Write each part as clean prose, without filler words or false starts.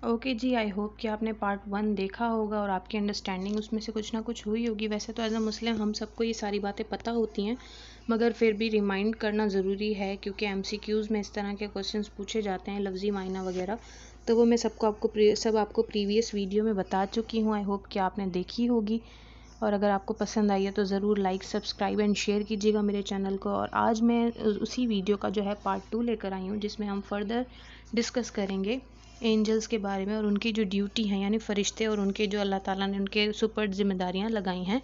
Okay ji, I hope कि आपने part 1 देखा होगा और आपकी अंडरस्टैंडिंग उसमें से कुछ ना कुछ हुई होगी। वैसे तो एज अ मुस्लिम हम सबको ये सारी बातें पता होती हैं, मगर फिर भी रिमाइंड करना ज़रूरी है क्योंकि एमसीक्यूज़ में इस तरह के क्वेश्चंस पूछे जाते हैं, लफ्ज़ी मायना वगैरह। तो वो मैं सब आपको प्रीवियस वीडियो में बता चुकी हूँ। आई होप कि आपने देखी होगी, और अगर आपको पसंद आई है तो ज़रूर लाइक, सब्सक्राइब एंड शेयर कीजिएगा मेरे चैनल को। और आज मैं उसी वीडियो का जो है पार्ट 2 लेकर आई हूँ, जिसमें हम फर्दर डिस्कस करेंगे एंजल्स के बारे में और उनकी जो ड्यूटी है, यानी फ़रिश्ते और उनके जो अल्लाह ताला ने उनके सुपर जिम्मेदारियाँ लगाई हैं,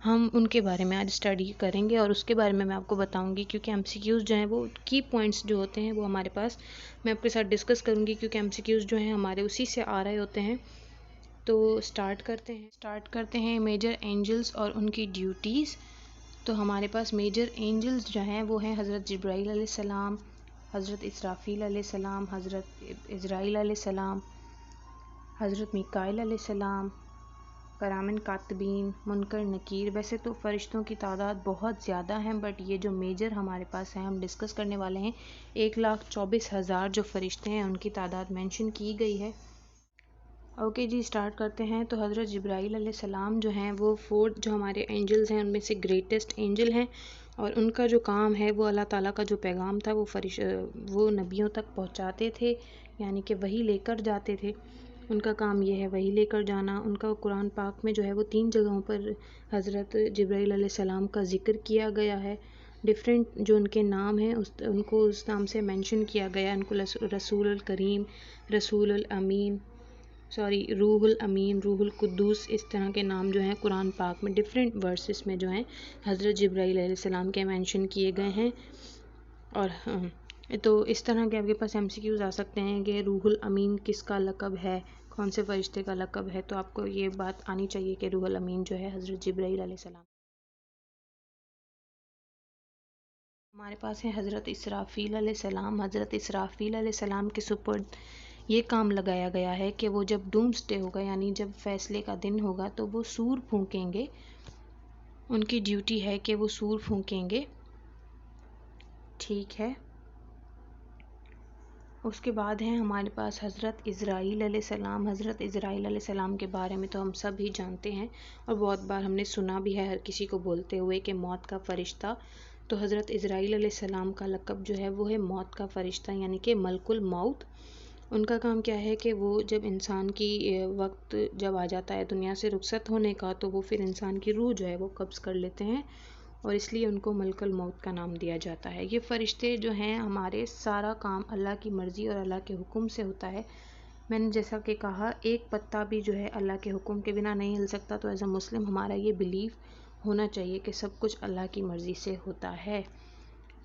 हम उनके बारे में आज स्टडी करेंगे और उसके बारे में मैं आपको बताऊंगी। क्योंकि एमसीक्यूज़ जो हैं वो की पॉइंट्स जो होते हैं वो हमारे पास मैं आपके साथ डिस्कस करूंगी, क्योंकि एमसीक्यूज़ जो हैं हमारे उसी से आ रहे होते हैं। तो स्टार्ट करते हैं मेजर एंजल्स और उनकी ड्यूटीज़। तो हमारे पास मेजर एंजल्स जो हैं वो हैं हज़रत जिब्राईल अलैहिस्सलाम, हज़रत इसराफ़ील अलैहिस्सलाम, हज़रत इज़राइल अलैहिस्सलाम, हज़रत मीकाईल अलैहिस्सलाम, करामन कातबीन, मुनकर नकीर। वैसे तो फ़रिश्तों की तादाद बहुत ज़्यादा है, बट ये जो मेजर हमारे पास है हम डिस्कस करने वाले हैं, 1,24,000 जो फ़रिश्ते हैं उनकी तादाद मेंशन की गई है। ओके जी, स्टार्ट करते हैं। तो हज़रत जिब्राईल अलैहिस्सलाम जो हैं वो 4 जो हमारे एंजल्स हैं उनमें से ग्रेटेस्ट एंजल हैं, और उनका जो काम है वो अल्लाह ताला का जो पैगाम था वो नबियों तक पहुंचाते थे, यानी कि वही लेकर जाते थे। उनका काम ये है वही लेकर जाना। उनका कुरान पाक में जो है वो 3 जगहों पर हज़रत जिब्राईल अलैहिस्सलाम का ज़िक्र किया गया है। डिफरेंट जो उनके नाम हैं उनको उस नाम से मेंशन किया गया है। उनको रसूल करीम, रसूल अमीन, रूहुल अमीन, रूहुल कुद्दूस, इस तरह के नाम जो हैं कुरान पाक में डिफरेंट वर्सेस में जो हैं हज़रत जिब्राईल अलैहिस्सलाम के मेंशन किए गए हैं। और तो इस तरह के आपके पास एमसीक्यूज़ आ सकते हैं कि रूहुल अमीन किसका लक़ब है, कौन से फ़रिश्ते का लक़ब है। तो आपको ये बात आनी चाहिए कि रूहुल अमीन जो है हज़रत जिब्राईल अलैहिस्सलाम। हमारे पास है हज़रत इसराफ़ील अलैहिस्सलाम। हज़रत इसराफ़ील अलैहिस्सलाम के सुपुर्द ये काम लगाया गया है कि वो जब डूम्सडे होगा, यानी जब फ़ैसले का दिन होगा, तो वो सूर फूंकेंगे। उनकी ड्यूटी है कि वो सूर फूंकेंगे, ठीक है। उसके बाद है हमारे पास हज़रत इज़राइल अलैहिस्सलाम। हज़रत इज़राइल अलैहिस्सलाम के बारे में तो हम सब ही जानते हैं और बहुत बार हमने सुना भी है हर किसी को बोलते हुए कि मौत का फ़रिश्ता। तो हज़रत इज़राइल अलैहिस्सलाम का लक़ब जो है वो है मौत का फ़रिश्ता, यानी कि मलकुल मौत। उनका काम क्या है कि वो जब इंसान की वक्त जब आ जाता है दुनिया से रुखसत होने का, तो वो फिर इंसान की रूह जो है वो कब्ज़ कर लेते हैं, और इसलिए उनको मलकुल मौत का नाम दिया जाता है। ये फ़रिश्ते जो हैं हमारे सारा काम अल्लाह की मर्ज़ी और अल्लाह के हुक्म से होता है। मैंने जैसा कि कहा, एक पत्ता भी जो है अल्लाह के हुक्म के बिना नहीं हिल सकता। तो एज़ अ मुस्लिम हमारा ये बिलीव होना चाहिए कि सब कुछ अल्लाह की मर्ज़ी से होता है।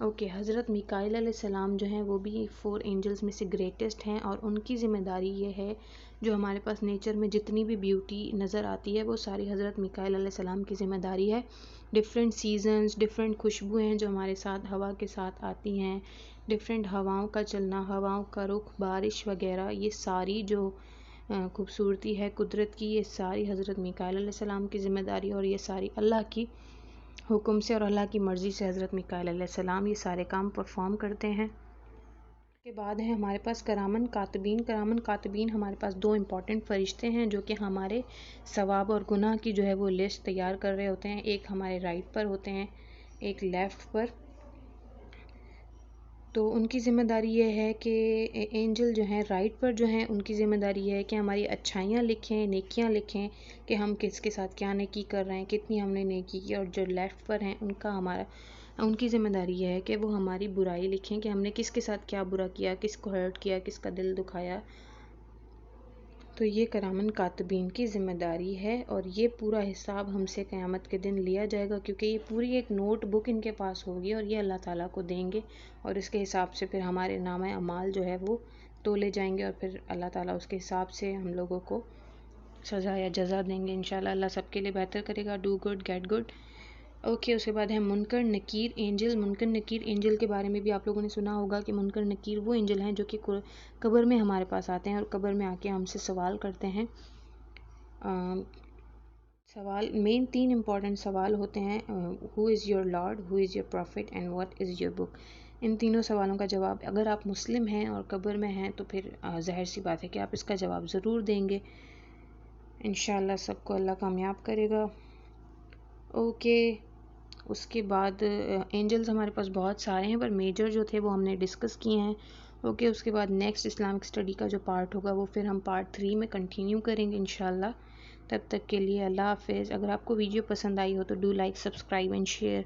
ओके, हज़रत मीकाईल अलैहिस्सलाम जो हैं वो भी 4 एंजल्स में से ग्रेटेस्ट हैं, और उनकी ज़िम्मेदारी ये है, जो हमारे पास नेचर में जितनी भी ब्यूटी नज़र आती है वो सारी हज़रत मीकाईल अलैहिस्सलाम की ज़िम्मेदारी है। डिफरेंट सीजन्स, डिफरेंट खुशबुएँ हैं जो हमारे साथ हवा के साथ आती हैं, डिफरेंट हवाओं का चलना, हवाओं का रुख, बारिश वगैरह, ये सारी जो खूबसूरती है कुदरत की, ये सारी हज़रत मीकाईल अलैहिस्सलाम की ज़िम्मेदारी, और ये सारी अल्लाह की हुक्म से और अल्लाह की मर्ज़ी से हज़रत मीकाईल अलैहिस्सलाम ये सारे काम परफॉर्म करते हैं। के बाद है हमारे पास करामन कातबीन। करामन कातबीन हमारे पास 2 इम्पॉर्टेंट फ़रिश्ते हैं जो कि हमारे सवाब और गुनाह की जो है वो लिस्ट तैयार कर रहे होते हैं। एक हमारे राइट पर होते हैं, एक लेफ़्ट पर। तो उनकी ज़िम्मेदारी ये है कि एंजल जो हैं राइट पर जो हैं उनकी ज़िम्मेदारी ये है कि हमारी अच्छाइयाँ लिखें, नेकियां लिखें, कि हम किसके साथ क्या नेकी कर रहे हैं, कितनी हमने नेकी की। और जो लेफ़्ट पर हैं उनकी ज़िम्मेदारी ये है कि वो हमारी बुराई लिखें, कि हमने किसके साथ क्या बुरा किया, किसको हर्ट किया, किसका दिल दुखाया। तो ये करामन कातबीन की ज़िम्मेदारी है, और ये पूरा हिसाब हमसे क़यामत के दिन लिया जाएगा, क्योंकि ये पूरी एक नोट बुक इनके पास होगी और ये अल्लाह ताला को देंगे, और इसके हिसाब से फिर हमारे नामे अमाल जो है वो तोले जाएंगे, और फिर अल्लाह ताला उसके हिसाब से हम लोगों को सज़ा या जज़ा देंगे। इंशाल्लाह अल्लाह सबके लिए बेहतर करेगा। Do good get good. Okay, उसके बाद है मुनकर नकीर एंजल। मुनकर नकीर एंजल के बारे में भी आप लोगों ने सुना होगा कि मुनकर नकीर वो एंजल हैं जो कि कब्र में हमारे पास आते हैं और कब्र में आके हमसे सवाल करते हैं। सवाल मेन 3 इम्पॉर्टेंट सवाल होते हैं, who is your lord, who is your prophet and what is your book. इन तीनों सवालों का जवाब, अगर आप मुस्लिम हैं और कब्र में हैं तो फिर ज़ाहिर सी बात है कि आप इसका जवाब ज़रूर देंगे। इंशाल्लाह सबको अल्लाह कामयाब करेगा। ओके, उसके बाद एंजल्स हमारे पास बहुत सारे हैं, पर मेजर जो थे वो हमने डिस्कस किए हैं। ओके, उसके बाद नेक्स्ट इस्लामिक स्टडी का जो पार्ट होगा वो फिर हम पार्ट 3 में कंटिन्यू करेंगे इंशाल्लाह। तब तक के लिए अल्लाह हाफ़िज़। अगर आपको वीडियो पसंद आई हो तो do like, subscribe and share.